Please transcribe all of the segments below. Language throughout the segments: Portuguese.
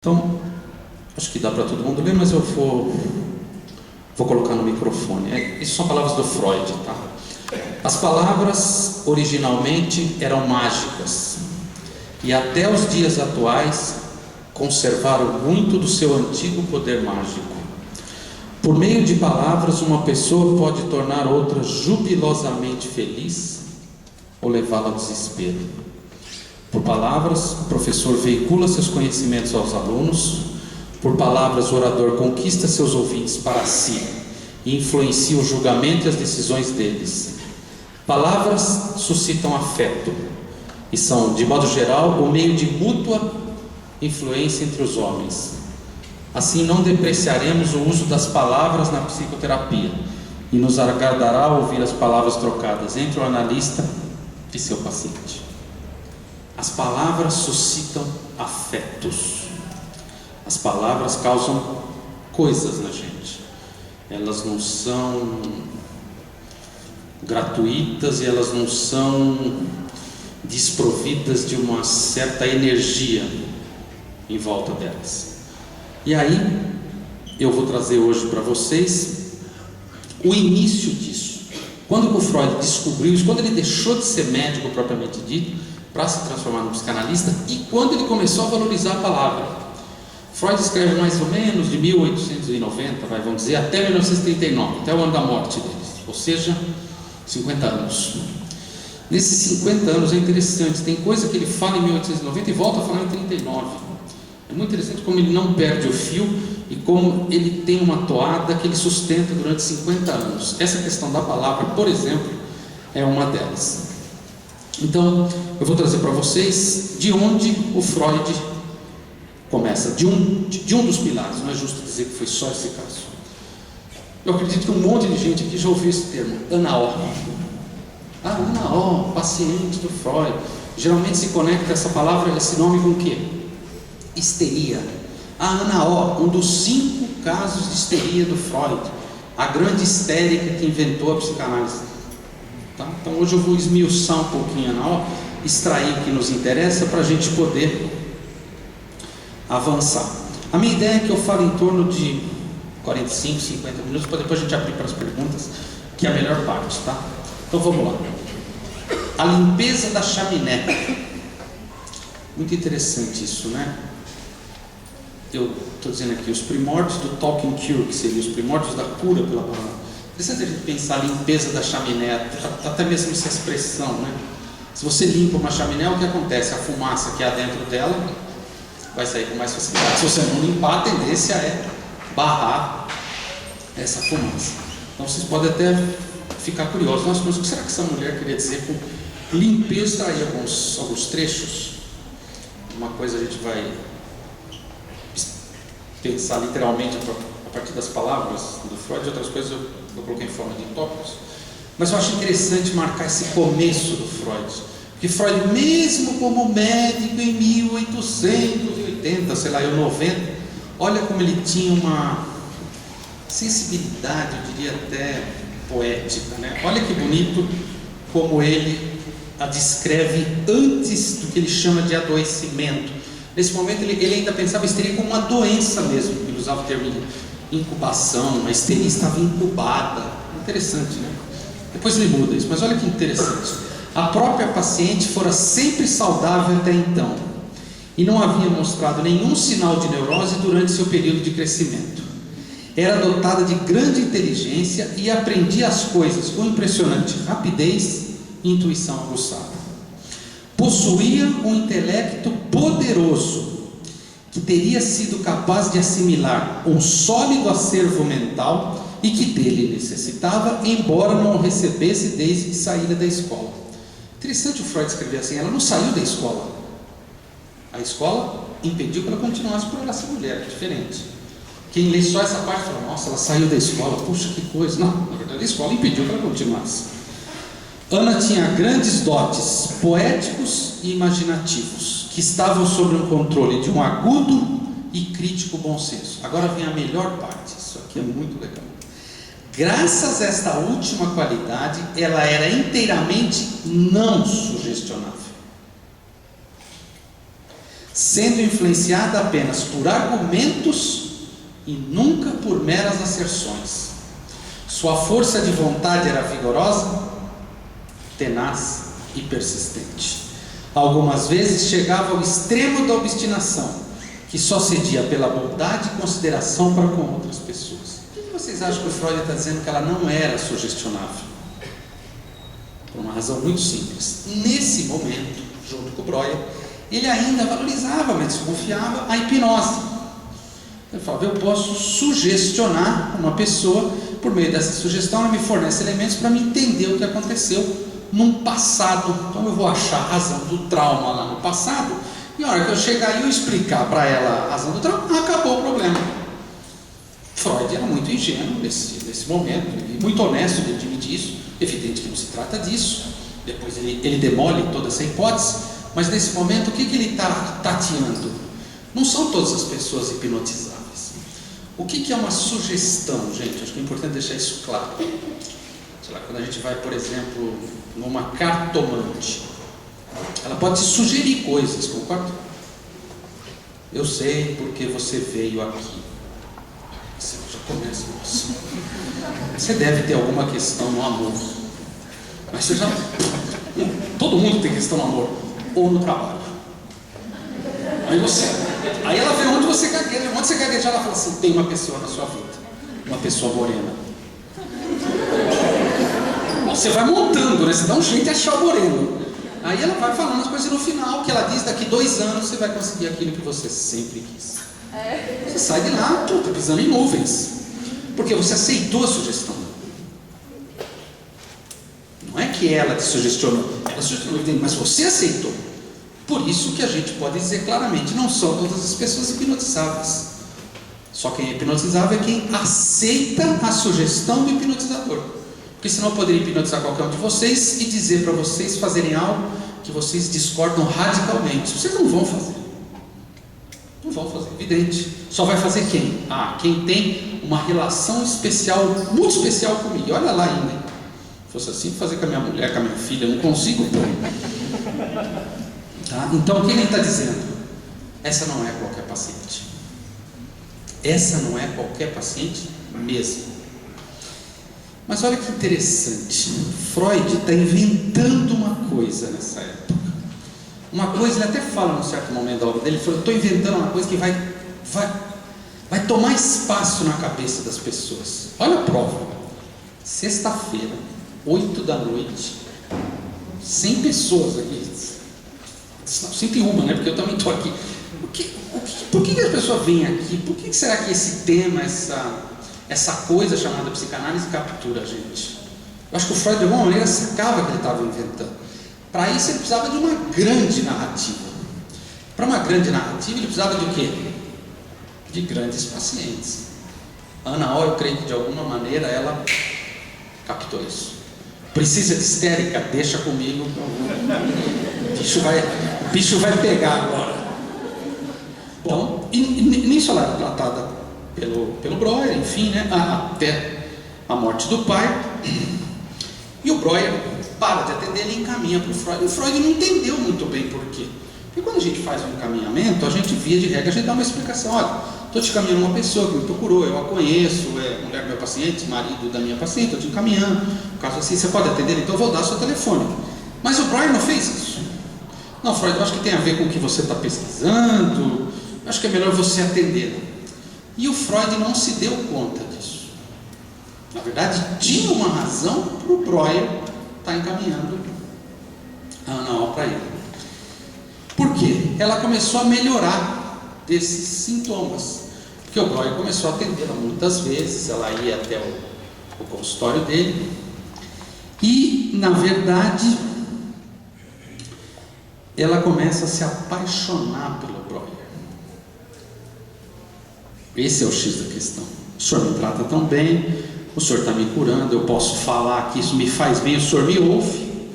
Então, acho que dá para todo mundo ler, mas eu vou colocar no microfone. Isso são palavras do Freud, tá? As palavras originalmente eram mágicas e até os dias atuais conservaram muito do seu antigo poder mágico. Por meio de palavras, uma pessoa pode tornar outra jubilosamente feliz ou levá-la ao desespero. Por palavras, o professor veicula seus conhecimentos aos alunos. Por palavras, o orador conquista seus ouvintes para si e influencia o julgamento e as decisões deles. Palavras suscitam afeto e são, de modo geral, o meio de mútua influência entre os homens. Assim, não depreciaremos o uso das palavras na psicoterapia e nos agradará ouvir as palavras trocadas entre o analista e seu paciente. As palavras suscitam afetos. As palavras causam coisas na gente. Elas não são gratuitas e elas não são desprovidas de uma certa energia em volta delas. E aí, eu vou trazer hoje para vocês o início disso. Quando o Freud descobriu isso, quando ele deixou de ser médico propriamente dito, para se transformar num psicanalista, e quando ele começou a valorizar a palavra. Freud escreve mais ou menos de 1890, vamos dizer, até 1939, até o ano da morte dele, ou seja, 50 anos. Nesses 50 anos é interessante, tem coisa que ele fala em 1890 e volta a falar em 39. É muito interessante como ele não perde o fio e como ele tem uma toada que ele sustenta durante 50 anos. Essa questão da palavra, por exemplo, é uma delas. Então, eu vou trazer para vocês de onde o Freud começa, de um dos pilares. Não é justo dizer que foi só esse caso. Eu acredito que um monte de gente aqui já ouviu esse termo, Ana-O. Ana-O, paciente do Freud. Geralmente se conecta essa palavra, esse nome com o quê? Histeria. A Ana-O, um dos 5 casos de histeria do Freud, a grande histérica que inventou a psicanálise. Tá? Então hoje eu vou esmiuçar um pouquinho a Ana-O, extrair o que nos interessa para a gente poder avançar. A minha ideia é que eu falo em torno de 45, 50 minutos, para depois a gente abrir para as perguntas, que é a melhor parte, tá? Então vamos lá. A limpeza da chaminé. Muito interessante isso, né? Eu estou dizendo aqui os primórdios do talking cure, que seriam os primórdios da cura pela palavra. Interessante a gente pensar a limpeza da chaminé, até mesmo essa expressão, né? Se você limpa uma chaminé, o que acontece? A fumaça que há dentro dela vai sair com mais facilidade. Se você não limpar, a tendência é barrar essa fumaça. Então vocês podem até ficar curiosos. Nossa, mas o que será que essa mulher queria dizer com limpeza? Extrair alguns trechos. Uma coisa a gente vai pensar literalmente a partir das palavras do Freud, outras coisas eu coloquei em forma de tópicos. Mas eu acho interessante marcar esse começo do Freud, porque Freud, mesmo como médico em 1880, sei lá, 90, olha como ele tinha uma sensibilidade, eu diria até poética, né? Olha que bonito como ele a descreve antes do que ele chama de adoecimento. Nesse momento ele ainda pensava a histeria como uma doença mesmo, ele usava o termo de incubação, a histeria estava incubada. Interessante, né? Depois ele muda isso, mas olha que interessante. A própria paciente fora sempre saudável até então e não havia mostrado nenhum sinal de neurose durante seu período de crescimento. Era dotada de grande inteligência e aprendia as coisas com impressionante rapidez e intuição aguçada. Possuía um intelecto poderoso que teria sido capaz de assimilar um sólido acervo mental e que dele necessitava, embora não o recebesse desde que saíra da escola. Interessante o Freud escrever assim, ela não saiu da escola. A escola impediu que ela continuasse por ela ser mulher, é diferente. Quem lê só essa parte fala, nossa, ela saiu da escola, puxa que coisa. Não, na verdade a escola impediu que ela continuasse. Ana tinha grandes dotes poéticos e imaginativos, que estavam sob um controle de um agudo e crítico bom senso. Agora vem a melhor parte, isso aqui é muito legal. Graças a esta última qualidade, ela era inteiramente não sugestionável. sendo influenciada apenas por argumentos e nunca por meras asserções. Sua força de vontade era vigorosa, tenaz e persistente. Algumas vezes chegava ao extremo da obstinação, que só cedia pela bondade e consideração para com outras pessoas. Por que vocês acham que o Freud está dizendo que ela não era sugestionável? Por uma razão muito simples. Nesse momento, junto com o Breuer, ele ainda valorizava, mas desconfiava a hipnose. Ele falava, eu posso sugestionar uma pessoa, por meio dessa sugestão ela me fornece elementos para me entender o que aconteceu num passado. Então eu vou achar a razão do trauma lá no passado, e a hora que eu chegar e eu explicar para ela a razão do trauma, acabou o problema. Freud era muito ingênuo nesse momento, e muito honesto de admitir isso. Evidente que não se trata disso. Depois ele demole toda essa hipótese, mas nesse momento o que ele está tateando? Não são todas as pessoas hipnotizáveis. O que é uma sugestão, gente? Acho que é importante deixar isso claro. Sei lá, quando a gente vai, por exemplo, numa cartomante, ela pode te sugerir coisas, concorda? Eu sei porque você veio aqui. Você já começa isso. Você deve ter alguma questão no amor. Mas você já... Todo mundo tem questão no amor. Ou no trabalho. Aí ela vê onde você gagueja. Onde você gagueja, ela fala assim, tem uma pessoa na sua vida. Uma pessoa morena. Você vai montando, né? Você dá um jeito de achar o moreno. Aí ela vai falando as coisas, e no final, que ela diz, daqui 2 anos você vai conseguir aquilo que você sempre quis. Você sai de lá, tá pisando em nuvens. Porque você aceitou a sugestão. Não é que ela te sugestionou, ela sugestionou, mas você aceitou. Por isso que a gente pode dizer claramente, não são todas as pessoas hipnotizáveis. Só quem é hipnotizável é quem aceita a sugestão do hipnotizador. Porque senão eu poderia hipnotizar qualquer um de vocês e dizer para vocês fazerem algo que vocês discordam radicalmente. Vocês não vão fazer. Não vão fazer, evidente. Só vai fazer quem? Quem tem uma relação especial, muito especial comigo. E olha lá ainda. Se fosse assim, fazer com a minha mulher, com a minha filha, eu não consigo. Tá? Então, o que ele está dizendo? Essa não é qualquer paciente. Essa não é qualquer paciente mesmo. Mas olha que interessante. Freud está inventando uma coisa nessa época. Uma coisa, ele até fala num certo momento da obra dele, ele falou, estou inventando uma coisa que vai tomar espaço na cabeça das pessoas. Olha a prova. Sexta-feira, 8 da noite, 100 pessoas aqui. Não, 101, né? Porque eu também estou aqui. Por que as pessoas vêm aqui? Por que será que esse tema, essa coisa chamada psicanálise captura a gente? Eu acho que o Freud de alguma maneira sacava que ele estava inventando. Para isso ele precisava de uma grande narrativa. Para uma grande narrativa ele precisava de quê? De grandes pacientes. A Ana O, eu creio que de alguma maneira ela captou isso. Precisa de histérica? Deixa comigo. O bicho vai pegar agora. Bom, e nisso ela é tratada pelo Breuer, enfim, né, até a morte do pai. E o Breuer para de atender, ele encaminha para o Freud. E o Freud não entendeu muito bem por quê. Porque quando a gente faz um encaminhamento, a gente, via de regra, a gente dá uma explicação. Olha, estou te encaminhando uma pessoa que me procurou, eu a conheço, é mulher do meu paciente, marido da minha paciente, estou te encaminhando. No caso assim, você pode atender, então eu vou dar seu telefone. Mas o Breuer não fez isso. Não, Freud, eu acho que tem a ver com o que você está pesquisando, eu acho que é melhor você atender. E o Freud não se deu conta disso. Na verdade, tinha uma razão para o Breuer estar encaminhando a Ana O para ele. Por quê? Ela começou a melhorar desses sintomas. Porque o Breuer começou a atendê-la muitas vezes, ela ia até o consultório dele. E, na verdade, ela começa a se apaixonar pelo Breuer. Esse é o X da questão. O senhor me trata tão bem, o senhor está me curando, eu posso falar que isso me faz bem, o senhor me ouve.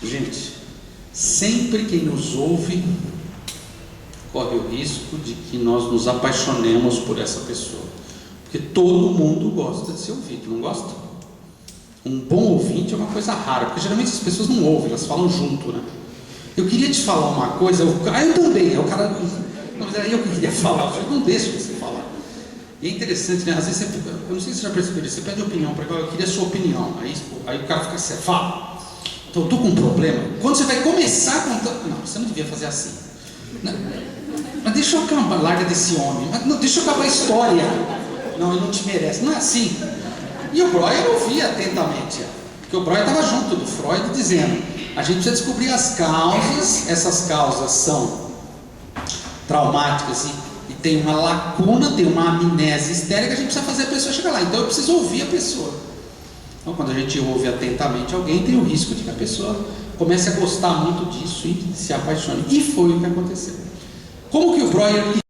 Gente, sempre quem nos ouve corre o risco de que nós nos apaixonemos por essa pessoa. Porque todo mundo gosta de ser ouvido, não gosta? Um bom ouvinte é uma coisa rara, porque geralmente as pessoas não ouvem, elas falam junto, né? eu queria te falar uma coisa, eu também, aí o cara, não, mas era eu que queria falar, eu falei, não deixa você falar. E é interessante, né? Às vezes você, eu não sei se você já percebeu isso, você pede opinião para eu queria a sua opinião, aí o cara fica assim, fala. Então eu tô com um problema. Quando você vai começar a contar, não, você não devia fazer assim. Não, mas deixa eu acabar, larga desse homem, mas não, deixa eu acabar a história. Não, ele não te merece, não é assim. E o Breuer ouvia atentamente, porque o Breuer estava junto do Freud dizendo, a gente precisa descobrir as causas, essas causas são traumáticas e tem uma lacuna, tem uma amnésia histérica, a gente precisa fazer a pessoa chegar lá, então eu preciso ouvir a pessoa. Então quando a gente ouve atentamente alguém, tem o risco de que a pessoa comece a gostar muito disso e se apaixone, e foi o que aconteceu. Como que o Breuer